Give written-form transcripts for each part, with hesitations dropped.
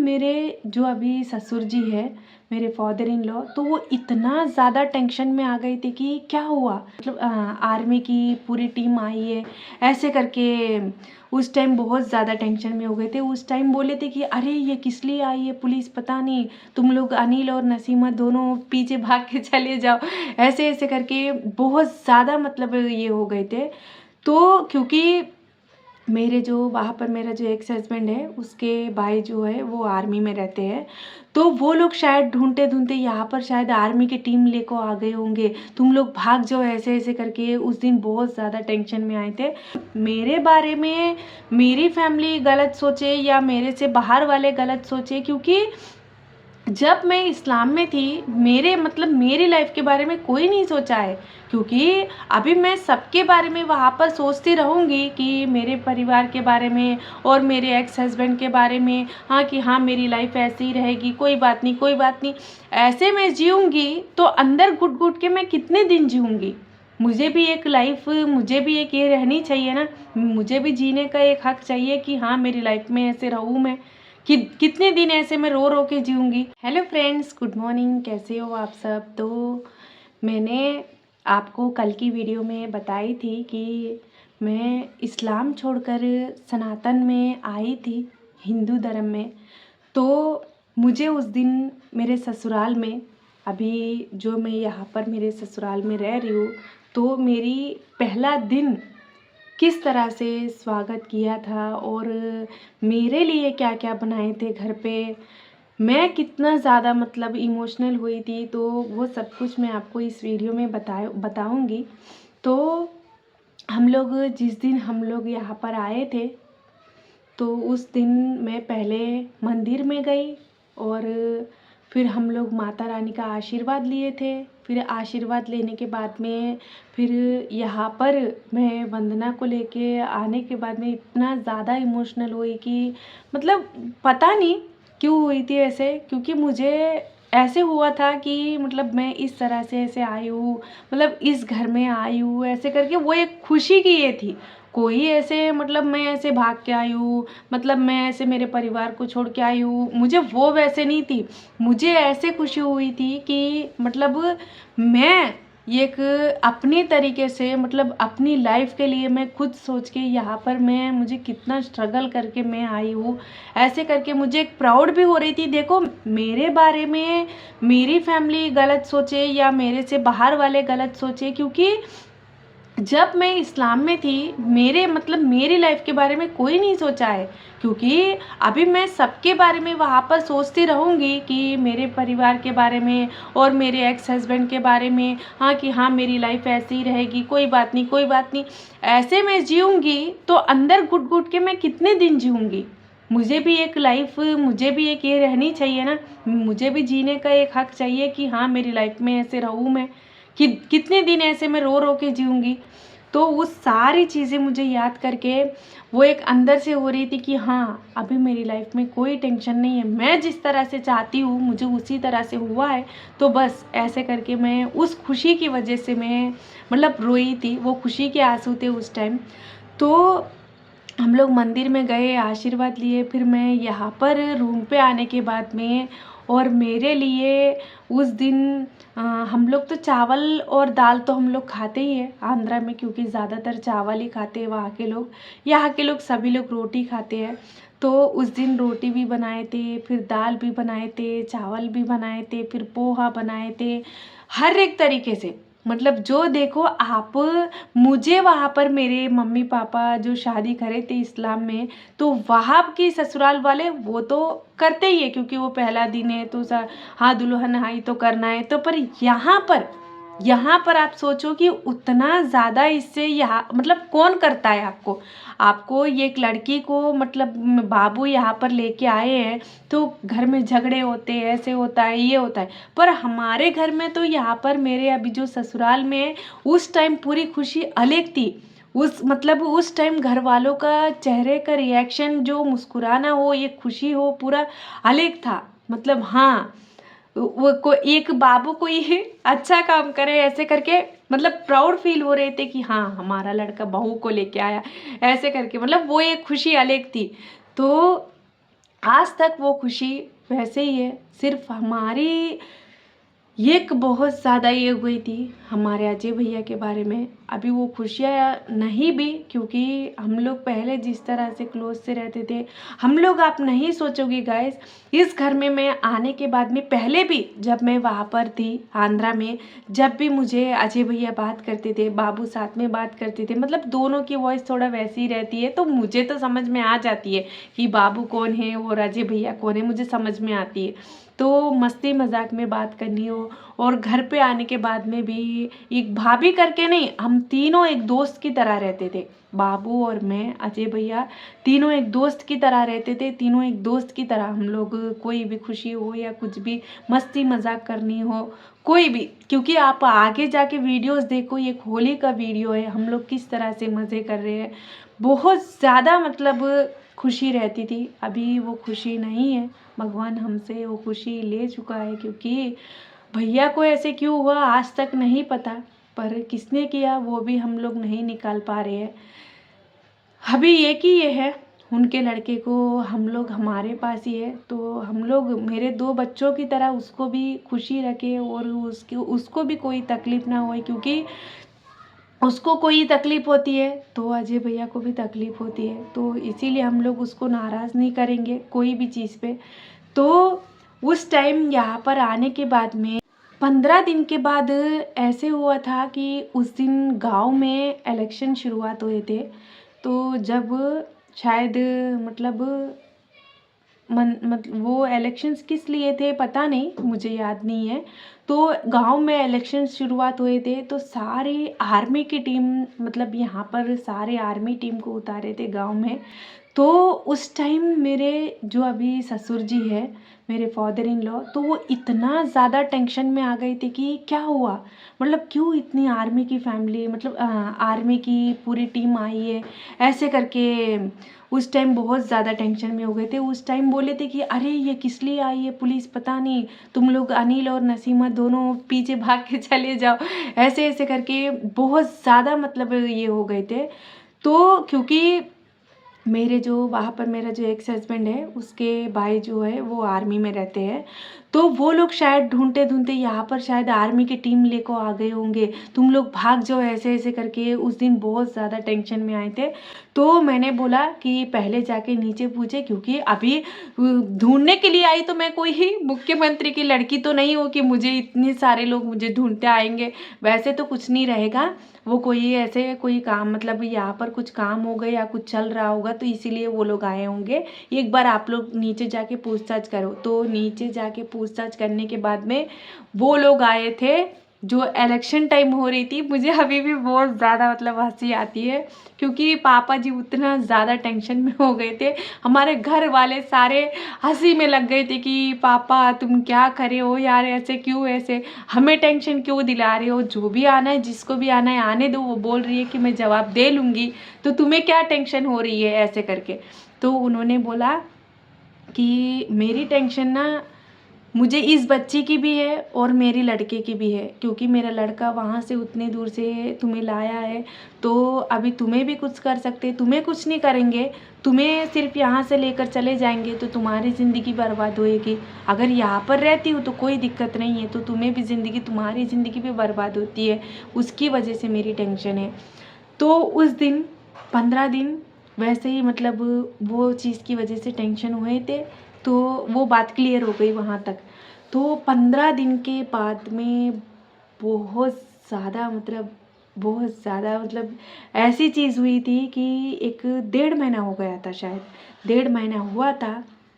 मेरे जो अभी ससुर जी है, मेरे फादर इन लॉ, तो वो इतना ज़्यादा टेंशन में आ गए थे कि क्या हुआ, मतलब आर्मी की पूरी टीम आई है ऐसे करके। उस टाइम बहुत ज़्यादा टेंशन में हो गए थे। उस टाइम बोले थे कि अरे ये किस लिए आई है पुलिस, पता नहीं, तुम लोग अनिल और नसीमा दोनों पीछे भाग के चले जाओ, ऐसे ऐसे करके बहुत ज़्यादा मतलब ये हो गए थे। तो क्योंकि मेरे जो वहाँ पर मेरा जो एक्स हस्बैंड है उसके भाई जो है वो आर्मी में रहते हैं, तो वो लोग शायद ढूंढते ढूंढते यहाँ पर शायद आर्मी की टीम लेकर आ गए होंगे, तुम लोग भाग जाओ ऐसे ऐसे करके। उस दिन बहुत ज़्यादा टेंशन में आए थे। मेरे बारे में मेरी फैमिली गलत सोचे या मेरे से बाहर वाले गलत सोचे, क्योंकि जब मैं इस्लाम में थी मेरे मतलब मेरी लाइफ के बारे में कोई नहीं सोचा है। क्योंकि अभी मैं सबके बारे में वहाँ पर सोचती रहूँगी कि मेरे परिवार के बारे में और मेरे एक्स हस्बैंड के बारे में, हाँ कि हाँ मेरी लाइफ ऐसी ही रहेगी, कोई बात नहीं कोई बात नहीं, ऐसे मैं जीऊँगी तो अंदर घुट घुट के मैं कितने दिन जीऊँगी। मुझे भी एक लाइफ, मुझे भी एक ये रहनी चाहिए ना, मुझे भी जीने का एक हक चाहिए कि हाँ मेरी लाइफ में ऐसे रहूँ मैं, कि कितने दिन ऐसे मैं रो रो के जीऊँगी। हेलो फ्रेंड्स, गुड मॉर्निंग, कैसे हो आप सब। तो मैंने आपको कल की वीडियो में बताई थी कि मैं इस्लाम छोड़कर सनातन में आई थी, हिंदू धर्म में। तो मुझे उस दिन मेरे ससुराल में, अभी जो मैं यहाँ पर मेरे ससुराल में रह रही हूँ, तो मेरी पहला दिन किस तरह से स्वागत किया था और मेरे लिए क्या क्या बनाए थे घर पे, मैं कितना ज़्यादा मतलब इमोशनल हुई थी, तो वो सब कुछ मैं आपको इस वीडियो में बताऊंगी। तो हम लोग यहाँ पर आए थे, तो उस दिन मैं पहले मंदिर में गई और फिर हम लोग माता रानी का आशीर्वाद लिए थे। फिर आशीर्वाद लेने के बाद में फिर यहाँ पर मैं वंदना को लेके आने के बाद में इतना ज़्यादा इमोशनल हुई कि मतलब पता नहीं क्यों हुई थी ऐसे, क्योंकि मुझे ऐसे हुआ था कि मतलब मैं इस तरह से ऐसे आई हूँ, मतलब इस घर में आई हूँ ऐसे करके, वो एक खुशी की ये थी। कोई ऐसे मतलब मैं ऐसे भाग के आई हूँ, मतलब मैं ऐसे मेरे परिवार को छोड़ के आई हूँ, मुझे वो वैसे नहीं थी। मुझे ऐसे खुशी हुई थी कि मतलब मैं एक अपनी तरीके से, मतलब अपनी लाइफ के लिए मैं खुद सोच के यहाँ पर मैं मुझे कितना स्ट्रगल करके मैं आई हूँ, ऐसे करके मुझे एक प्राउड भी हो रही थी। देखो मेरे बारे में मेरी फैमिली गलत सोचे या मेरे से बाहर वाले गलत सोचे, क्योंकि जब मैं इस्लाम में थी मेरे मतलब मेरी लाइफ के बारे में कोई नहीं सोचा है। क्योंकि अभी मैं सबके बारे में वहाँ पर सोचती रहूँगी कि मेरे परिवार के बारे में और मेरे एक्स हस्बैंड के बारे में, हाँ कि हाँ मेरी लाइफ ऐसी ही रहेगी, कोई बात नहीं कोई बात नहीं, ऐसे मैं जीऊँगी तो अंदर घुट घुट के मैं कितने दिन जीऊँगी। मुझे भी एक लाइफ, मुझे भी एक ये रहनी चाहिए ना, मुझे भी जीने का एक हक चाहिए कि हाँ मेरी लाइफ में ऐसे रहूँ मैं, कि कितने दिन ऐसे मैं रो रो के जीऊँगी। तो वो सारी चीज़ें मुझे याद करके वो एक अंदर से हो रही थी कि हाँ अभी मेरी लाइफ में कोई टेंशन नहीं है, मैं जिस तरह से चाहती हूँ मुझे उसी तरह से हुआ है। तो बस ऐसे करके मैं उस खुशी की वजह से मैं मतलब रोई थी, वो खुशी के आंसू थे उस टाइम। तो हम लोग मंदिर में गए, आशीर्वाद लिए, फिर मैं यहाँ पर रूम पे आने के बाद में, और मेरे लिए उस दिन हम लोग तो चावल और दाल तो हम लोग खाते ही हैं आंध्रा में, क्योंकि ज़्यादातर चावल ही खाते हैं वहाँ के लोग। यहाँ के लोग सभी लोग रोटी खाते हैं। तो उस दिन रोटी भी बनाए थे, फिर दाल भी बनाए थे, चावल भी बनाए थे, फिर पोहा बनाए थे, हर एक तरीके से, मतलब जो देखो आप। मुझे वहाँ पर मेरे मम्मी पापा जो शादी करे थे इस्लाम में, तो वहाँ की ससुराल वाले वो तो करते ही है क्योंकि वो पहला दिन है तो हाँ दुल्हन आई तो करना है। तो पर यहाँ पर आप सोचो कि उतना ज़्यादा इससे यहाँ मतलब कौन करता है आपको, आपको ये एक लड़की को मतलब बाबू यहाँ पर लेके आए हैं तो घर में झगड़े होते हैं, ऐसे होता है ये होता है। पर हमारे घर में तो यहाँ पर मेरे अभी जो ससुराल में है उस टाइम पूरी खुशी अलग थी। उस टाइम घर वालों का चेहरे का रिएक्शन, जो मुस्कुराना हो, ये खुशी हो, पूरा अलग था। मतलब हाँ वो को एक बाबू को ये अच्छा काम करे ऐसे करके, मतलब प्राउड फील हो रहे थे कि हाँ हमारा लड़का बहू को लेके आया ऐसे करके, मतलब वो एक खुशी अलग थी। तो आज तक वो खुशी वैसे ही है। सिर्फ हमारी एक बहुत ज़्यादा ये हुई थी हमारे अजय भैया के बारे में। अभी वो खुशियाँ नहीं भी, क्योंकि हम लोग पहले जिस तरह से क्लोज से रहते थे, हम लोग, आप नहीं सोचोगे गाइस, इस घर में मैं आने के बाद में, पहले भी जब मैं वहाँ पर थी आंध्रा में, जब भी मुझे अजय भैया बात करते थे, बाबू साथ में बात करते थे, मतलब दोनों की वॉइस थोड़ा वैसी ही रहती है, तो मुझे तो समझ में आ जाती है कि बाबू कौन है और अजय भैया कौन है, मुझे समझ में आती है। तो मस्ती मजाक में बात करनी हो, और घर पे आने के बाद में भी एक भाभी करके नहीं, हम तीनों एक दोस्त की तरह रहते थे। बाबू और मैं, अजय भैया, तीनों एक दोस्त की तरह रहते थे। तीनों एक दोस्त की तरह हम लोग, कोई भी खुशी हो या कुछ भी मस्ती मजाक करनी हो, कोई भी, क्योंकि आप आगे जाके वीडियोस देखो, ये होली का वीडियो है, हम लोग किस तरह से मज़े कर रहे हैं, बहुत ज़्यादा मतलब खुशी रहती थी। अभी वो खुशी नहीं है, भगवान हमसे वो खुशी ले चुका है। क्योंकि भैया को ऐसे क्यों हुआ आज तक नहीं पता, पर किसने किया वो भी हम लोग नहीं निकाल पा रहे हैं। अभी एक ही ये है, उनके लड़के को हम लोग हमारे पास ही है, तो हम लोग मेरे दो बच्चों की तरह उसको भी खुशी रखे, और उसको भी कोई तकलीफ़ ना हो, क्योंकि उसको कोई तकलीफ़ होती है तो अजय भैया को भी तकलीफ़ होती है, तो इसीलिए हम लोग उसको नाराज़ नहीं करेंगे कोई भी चीज़ पे। तो उस टाइम यहाँ पर आने के बाद में 15 दिन के बाद ऐसे हुआ था कि उस दिन गांव में इलेक्शन शुरुआत हुए थे। तो जब शायद मतलब मतलब वो इलेक्शंस किस लिए थे पता नहीं, मुझे याद नहीं है। तो गांव में इलेक्शन शुरुआत हुए थे, तो सारी आर्मी की टीम, मतलब यहाँ पर सारे आर्मी टीम को उतारे थे गांव में। तो उस टाइम मेरे जो अभी ससुर जी है, मेरे फादर इन लॉ, तो वो इतना ज़्यादा टेंशन में आ गए थे कि क्या हुआ, मतलब क्यों इतनी आर्मी की फैमिली, मतलब आर्मी की पूरी टीम आई है, ऐसे करके उस टाइम बहुत ज़्यादा टेंशन में हो गए थे। उस टाइम बोले थे कि अरे ये किस लिए आई है पुलिस, पता नहीं, तुम लोग अनिल और नसीमा दोनों पीछे भाग के चले जाओ, ऐसे ऐसे करके बहुत ज़्यादा मतलब ये हो गए थे। तो क्योंकि मेरे जो वहाँ पर मेरा जो एक्स हस्बैंड है, उसके भाई जो है वो आर्मी में रहते हैं, तो वो लोग शायद ढूंढते ढूंढते यहाँ पर शायद आर्मी की टीम लेकर आ गए होंगे, तुम लोग भाग जाओ, ऐसे ऐसे करके उस दिन बहुत ज़्यादा टेंशन में आए थे। तो मैंने बोला कि पहले जाके नीचे पूछे, क्योंकि अभी ढूंढने के लिए आई तो मैं कोई ही मुख्यमंत्री की लड़की तो नहीं हूँ कि मुझे इतने सारे लोग मुझे ढूंढते आएंगे, वैसे तो कुछ नहीं रहेगा। वो कोई ऐसे कोई काम, मतलब यहाँ पर कुछ काम हो गया या कुछ चल रहा होगा, तो इसीलिए वो लोग आए होंगे, एक बार आप लोग नीचे जाके पूछताछ करो। तो नीचे जाके पूछताछ करने के बाद में वो लोग आए थे, जो इलेक्शन टाइम हो रही थी। मुझे अभी भी बहुत ज़्यादा मतलब हंसी आती है, क्योंकि पापा जी उतना ज़्यादा टेंशन में हो गए थे, हमारे घर वाले सारे हंसी में लग गए थे कि पापा तुम क्या करे हो यार, ऐसे क्यों, ऐसे हमें टेंशन क्यों दिला रहे हो, जो भी आना है जिसको भी आना है आने दो, वो बोल रही है कि मैं जवाब दे लूँगी, तो तुम्हें क्या टेंशन हो रही है, ऐसे करके। तो उन्होंने बोला कि मेरी टेंशन ना मुझे इस बच्ची की भी है और मेरी लड़के की भी है, क्योंकि मेरा लड़का वहाँ से उतने दूर से तुम्हें लाया है, तो अभी तुम्हें भी कुछ कर सकते, तुम्हें कुछ नहीं करेंगे, तुम्हें सिर्फ यहाँ से लेकर चले जाएंगे तो तुम्हारी ज़िंदगी बर्बाद होएगी। अगर यहाँ पर रहती हो तो कोई दिक्कत नहीं है, तो तुम्हें भी ज़िंदगी, तुम्हारी ज़िंदगी भी बर्बाद होती है, उसकी वजह से मेरी टेंशन है। तो उस दिन 15 दिन वैसे ही मतलब वो चीज़ की वजह से टेंशन हुए थे, तो वो बात क्लियर हो गई वहाँ तक। तो 15 दिन के बाद में बहुत ज़्यादा मतलब बहुत ज़्यादा मतलब ऐसी चीज़ हुई थी कि एक 1.5 महीना हो गया था, शायद 1.5 महीना हुआ था।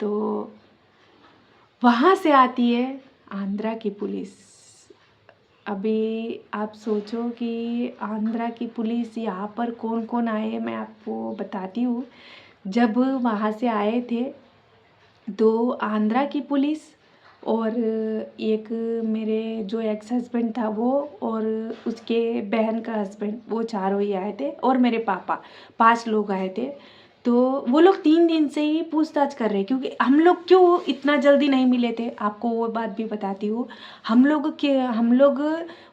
तो वहाँ से आती है आंध्रा की पुलिस। अभी आप सोचो कि आंध्रा की पुलिस यहाँ पर कौन कौन आए, मैं आपको बताती हूँ। जब वहाँ से आए थे तो आंध्रा की पुलिस और एक मेरे जो एक्स हस्बैंड था वो, और उसके बहन का हस्बैंड, वो चारों ही आए थे, और मेरे पापा, 5 लोग आए थे। तो वो लोग 3 दिन से ही पूछताछ कर रहे हैं, क्योंकि हम लोग क्यों इतना जल्दी नहीं मिले थे, आपको वो बात भी बताती हूँ। हम लोग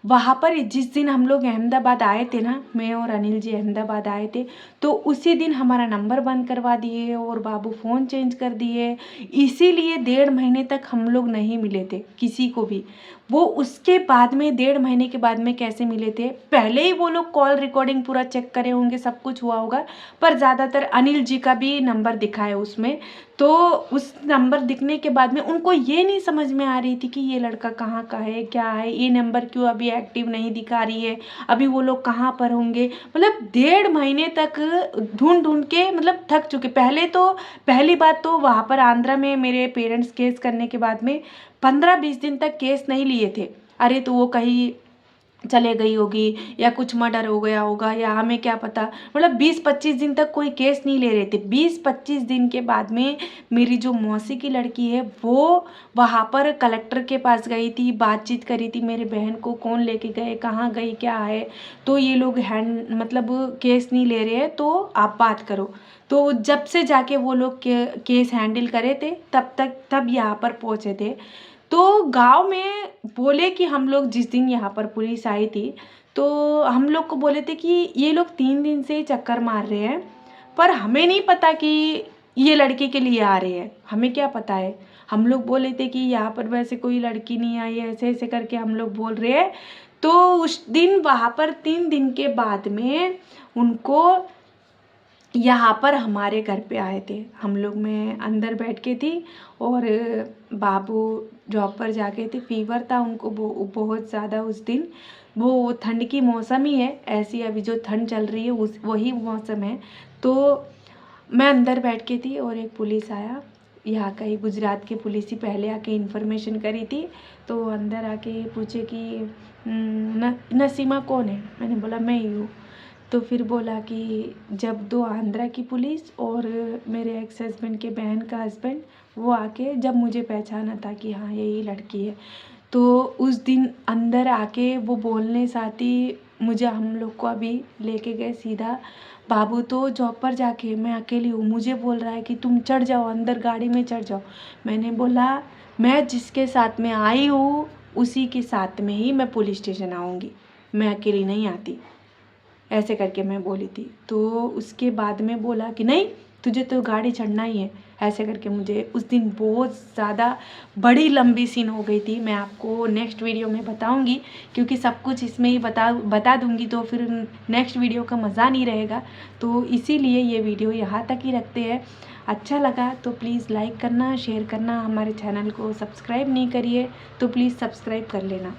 वहाँ पर जिस दिन हम लोग अहमदाबाद आए थे ना, मैं और अनिल जी अहमदाबाद आए थे, तो उसी दिन हमारा नंबर बंद करवा दिए और बाबू फ़ोन चेंज कर दिए। इसीलिए 1.5 महीने तक हम लोग नहीं मिले थे किसी को भी। वो उसके बाद में 1.5 महीने के बाद में कैसे मिले थे, पहले ही वो लोग कॉल रिकॉर्डिंग पूरा चेक करे होंगे, सब कुछ हुआ होगा, पर ज़्यादातर अनिल जी का भी नंबर दिखा है उसमें। तो उस नंबर दिखने के बाद में उनको ये नहीं समझ में आ रही थी कि ये लड़का कहाँ का है, क्या है, ये नंबर क्यों अभी एक्टिव नहीं दिखा रही है, अभी वो लोग कहाँ पर होंगे। मतलब 1.5 महीने तक ढूंढ ढूंढ के मतलब थक चुके। पहली बात तो वहाँ पर आंध्रा में मेरे पेरेंट्स केस करने के बाद में 15-20 दिन तक केस नहीं लिए थे। अरे तो वो कहीं चले गई होगी या कुछ मर्डर हो गया होगा या हमें क्या पता, मतलब 20-25 दिन तक कोई केस नहीं ले रहे थे। 20-25 दिन के बाद में मेरी जो मौसी की लड़की है वो वहाँ पर कलेक्टर के पास गई थी, बातचीत करी थी, मेरे बहन को कौन लेके गए, कहाँ गई, क्या है, तो ये लोग मतलब केस नहीं ले रहे हैं, तो आप बात करो। तो जब से जाके वो लोग केस हैंडल करे थे तब यहाँ पर पहुँचे थे। तो गांव में बोले कि हम लोग जिस दिन यहाँ पर पुलिस आई थी तो हम लोग को बोले थे कि ये लोग 3 दिन से ही चक्कर मार रहे हैं, पर हमें नहीं पता कि ये लड़के के लिए आ रहे हैं, हमें क्या पता है। हम लोग बोले थे कि यहाँ पर वैसे कोई लड़की नहीं आई है, ऐसे ऐसे करके हम लोग बोल रहे हैं। तो उस दिन वहाँ पर 3 दिन के बाद में उनको यहाँ पर हमारे घर पे आए थे। हम लोग, मैं अंदर बैठ के थी और बाबू जॉब पर जाके थे, फीवर था उनको बहुत ज़्यादा उस दिन। वो ठंड की मौसम ही है ऐसी, अभी जो ठंड चल रही है उस वही मौसम है। तो मैं अंदर बैठ के थी और एक पुलिस आया, यहाँ का ही गुजरात की पुलिस ही, पहले आके इन्फॉर्मेशन करी थी। तो अंदर आके पूछे कि नसीमा कौन है, मैंने बोला मैं ही हूँ। तो फिर बोला कि जब 2 आंध्रा की पुलिस और मेरे एक्स हस्बैंड के बहन का हस्बैंड वो आके जब मुझे पहचाना था कि हाँ यही लड़की है, तो उस दिन अंदर आके वो बोलने साथ ही मुझे हम लोग को अभी लेके गए सीधा। बाबू तो जॉब पर जाके, मैं अकेली हूँ, मुझे बोल रहा है कि तुम चढ़ जाओ अंदर, गाड़ी में चढ़ जाओ। मैंने बोला मैं जिसके साथ में आई हूँ उसी के साथ में ही मैं पुलिस स्टेशन आऊँगी, मैं अकेली नहीं आती, ऐसे करके मैं बोली थी। तो उसके बाद में बोला कि नहीं तुझे तो गाड़ी चढ़ना ही है, ऐसे करके मुझे उस दिन बहुत ज़्यादा बड़ी लंबी सीन हो गई थी। मैं आपको नेक्स्ट वीडियो में बताऊंगी, क्योंकि सब कुछ इसमें ही बता दूंगी तो फिर नेक्स्ट वीडियो का मज़ा नहीं रहेगा। तो इसीलिए ये वीडियो यहाँ तक ही रखते हैं। अच्छा लगा तो प्लीज़ लाइक करना, शेयर करना, हमारे चैनल को सब्सक्राइब नहीं करिए तो प्लीज़ सब्सक्राइब कर लेना।